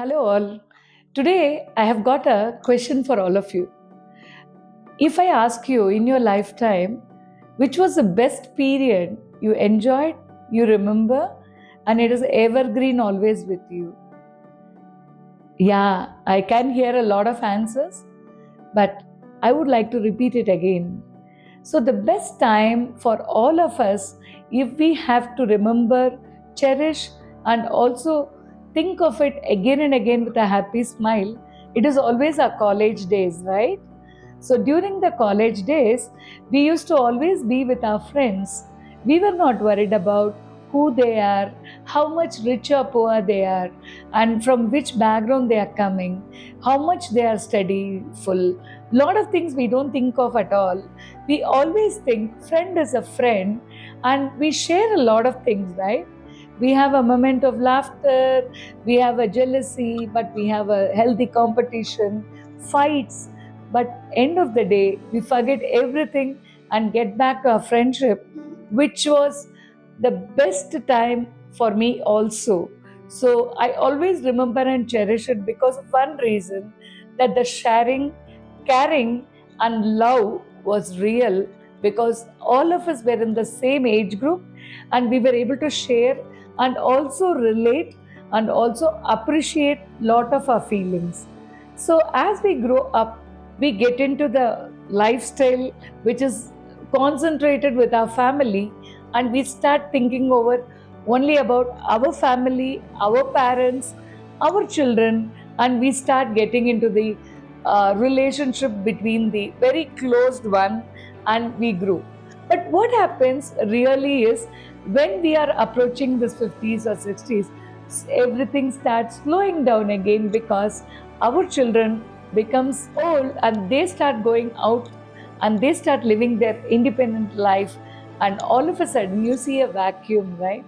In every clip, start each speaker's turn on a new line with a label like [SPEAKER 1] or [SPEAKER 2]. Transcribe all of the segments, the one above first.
[SPEAKER 1] Hello, all. Today, I have got a question for all of you. If I ask you in your lifetime, which was the best period you enjoyed, you remember, and it is evergreen always with you? Yeah, I can hear a lot of answers, but I would like to repeat it again. So, the best time for all of us, if we have to remember, cherish, and also think of it again and again with a happy smile, it is always our college days, right? So, during the college days, we used to always be with our friends. We were not worried about who they are, how much rich or poor they are, and from which background they are coming, how much they are studyful. Lot of things we don't think of at all. We always think friend is a friend, and we share a lot of things, right? We have a moment of laughter, we have a jealousy, but we have a healthy competition, fights, but end of the day we forget everything and get back to our friendship, which was the best time for me also. So I always remember and cherish it because of one reason, that the sharing, caring, and love was real, because all of us were in the same age group and we were able to share and also relate and also appreciate lot of our feelings. So as we grow up, we get into the lifestyle which is concentrated with our family, and we start thinking over only about our family, our parents, our children, and we start getting into the relationship between the very closed one, and we grew. But what happens really is, when we are approaching this 50s or 60s, everything starts slowing down again, because our children becomes old and they start going out and they start living their independent life, and all of a sudden you see a vacuum, right?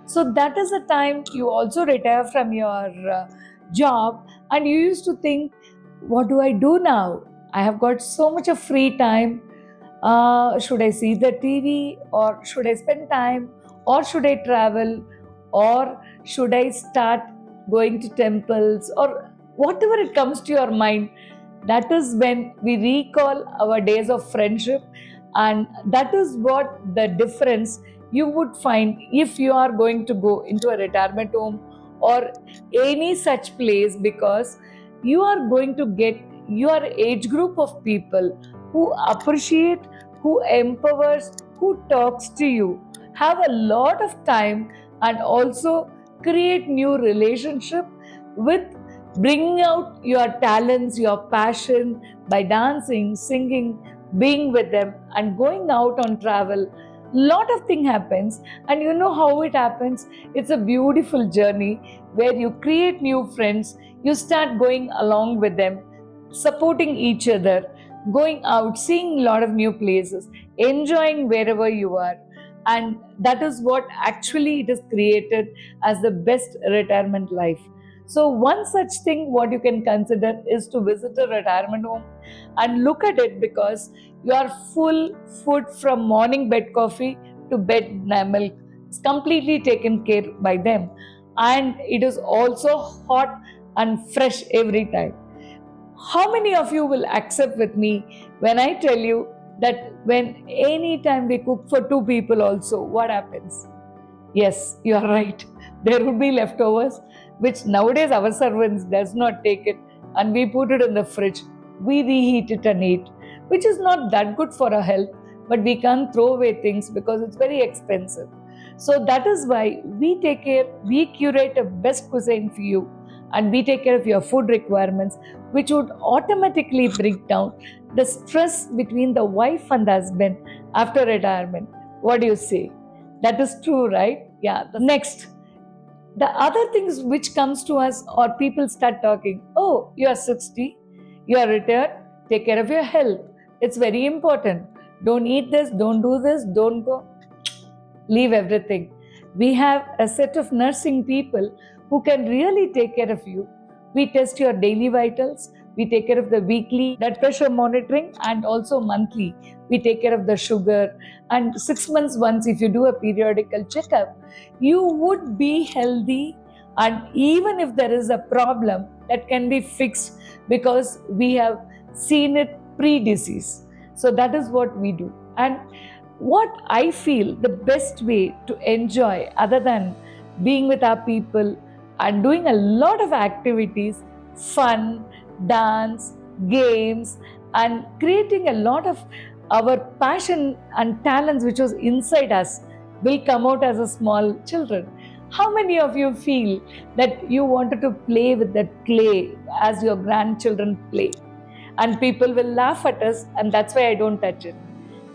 [SPEAKER 1] So that is the time you also retire from your job, and you used to think, what do I do now? I have got so much of free time. Should I see the TV, or should I spend time, or should I travel, or should I start going to temples, or whatever it comes to your mind? That is when we recall our days of friendship, and that is what the difference you would find if you are going to go into a retirement home or any such place, because you are going to get your age group of people who appreciate, who empowers, who talks to you, have a lot of time, and also create new relationship with bringing out your talents, your passion by dancing, singing, being with them, and going out on travel. Lot of thing happens, and you know how it happens. It's a beautiful journey where you create new friends, you start going along with them, supporting each other, going out, seeing a lot of new places, enjoying wherever you are. And that is what actually it is created as the best retirement life. So, one such thing, what you can consider is to visit a retirement home and look at it, because you are full food from morning bed coffee to bed milk. It's completely taken care by them. And it is also hot and fresh every time. How many of you will accept with me when I tell you that when any time we cook for two people also, what happens? Yes, you are right. There would be leftovers, which nowadays our servants does not take it, and we put it in the fridge. We reheat it and eat, which is not that good for our health, but we can't throw away things because it's very expensive. So that is why we take care, we curate a best cuisine for you, and we take care of your food requirements, which would automatically bring down the stress between the wife and the husband after retirement. What do you say? That is true, right? Yeah. The next, the other things which comes to us, or people start talking, oh, you are 60, you are retired, take care of your health. It's very important. Don't eat this, don't do this, don't go. Leave everything. We have a set of nursing people who can really take care of you. We test your daily vitals, we take care of the weekly blood pressure monitoring, and also monthly. We take care of the sugar, and 6 months once, if you do a periodical checkup, you would be healthy And even if there is a problem, that can be fixed because we have seen it pre-disease. So that is what we do. And what I feel the best way to enjoy, other than being with our people and doing a lot of activities, fun, dance, games, and creating a lot of our passion and talents which was inside us will come out as a small children. How many of you feel that you wanted to play with that clay as your grandchildren play? And people will laugh at us, and that's why I don't touch it.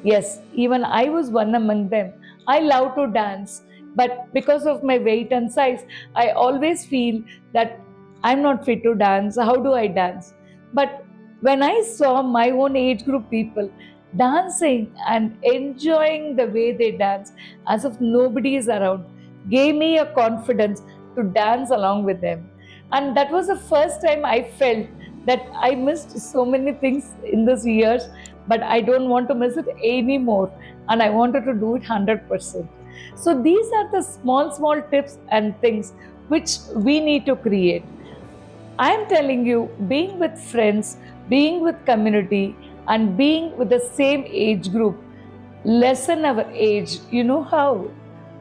[SPEAKER 1] Yes, even I was one among them. I love to dance, but because of my weight and size, I always feel that I'm not fit to dance. How do I dance? But when I saw my own age group people dancing and enjoying the way they dance as if nobody is around, gave me a confidence to dance along with them. And that was the first time I felt that I missed so many things in these years, but I don't want to miss it anymore, and I wanted to do it 100%. So these are the small tips and things which we need to create. I am telling you, being with friends, being with community, and being with the same age group lessen our age. You know how?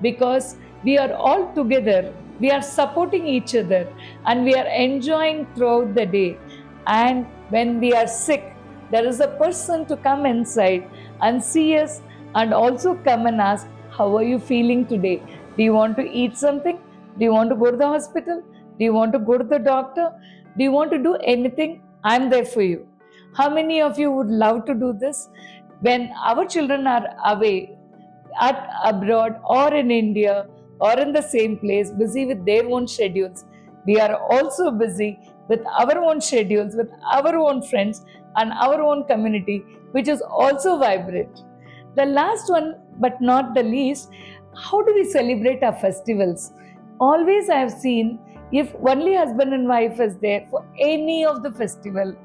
[SPEAKER 1] Because we are all together, we are supporting each other, and we are enjoying throughout the day. And when we are sick, there is a person to come inside and see us and also come and ask, how are you feeling today? Do you want to eat something? Do you want to go to the hospital? Do you want to go to the doctor? Do you want to do anything? I'm there for you. How many of you would love to do this? When our children are away, at abroad or in India or in the same place, busy with their own schedules, we are also busy with our own schedules, with our own friends and our own community, which is also vibrant. The last one, but not the least, how do we celebrate our festivals? Always I have seen, if only husband and wife is there for any of the festival,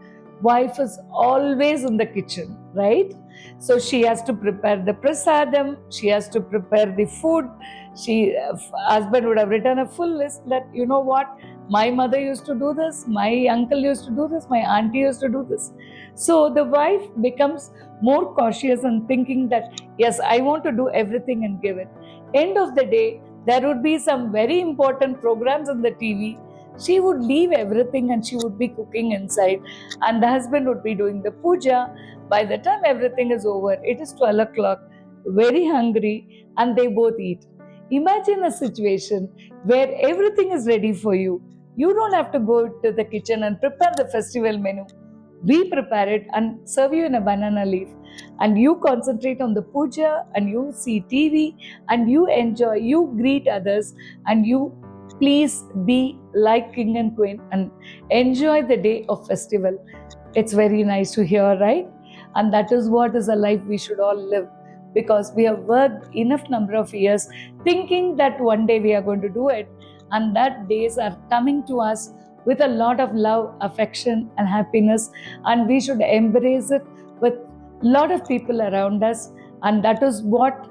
[SPEAKER 1] wife is always in the kitchen, right? So she has to prepare the prasadam, she has to prepare the food. Husband would have written a full list that, you know what, my mother used to do this, my uncle used to do this, my auntie used to do this. So the wife becomes more cautious and thinking that, yes, I want to do everything and give it. End of the day, there would be some very important programs on the TV. She would leave everything and she would be cooking inside, and the husband would be doing the puja. By the time everything is over, it is 12 o'clock, very hungry, and they both eat. Imagine a situation where everything is ready for you. You don't have to go to the kitchen and prepare the festival menu. We prepare it and serve you in a banana leaf. And you concentrate on the puja and you see TV and you enjoy, you greet others, and you please be like king and queen and enjoy the day of festival. It's very nice to hear, right? And that is what is a life we should all live, because we have worked enough number of years thinking that one day we are going to do it, and that days are coming to us with a lot of love, affection and happiness, and we should embrace it with lot of people around us. And that is what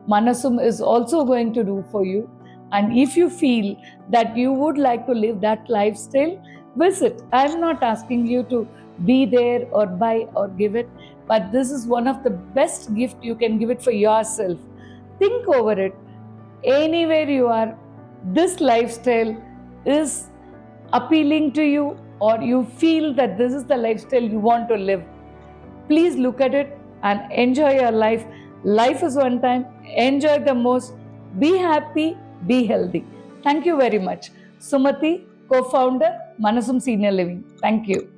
[SPEAKER 1] Manasum is also going to do for you. And if you feel that you would like to live that lifestyle, visit. I'm not asking you to be there or buy or give it, but this is one of the best gift you can give it for yourself. Think over it. Anywhere you are, this lifestyle is appealing to you, or you feel that this is the lifestyle you want to live, please look at it and enjoy your life. Life is one time. Enjoy the most. Be happy, be healthy. Thank you very much. Sumati, co-founder, Manasum Senior Living. Thank you.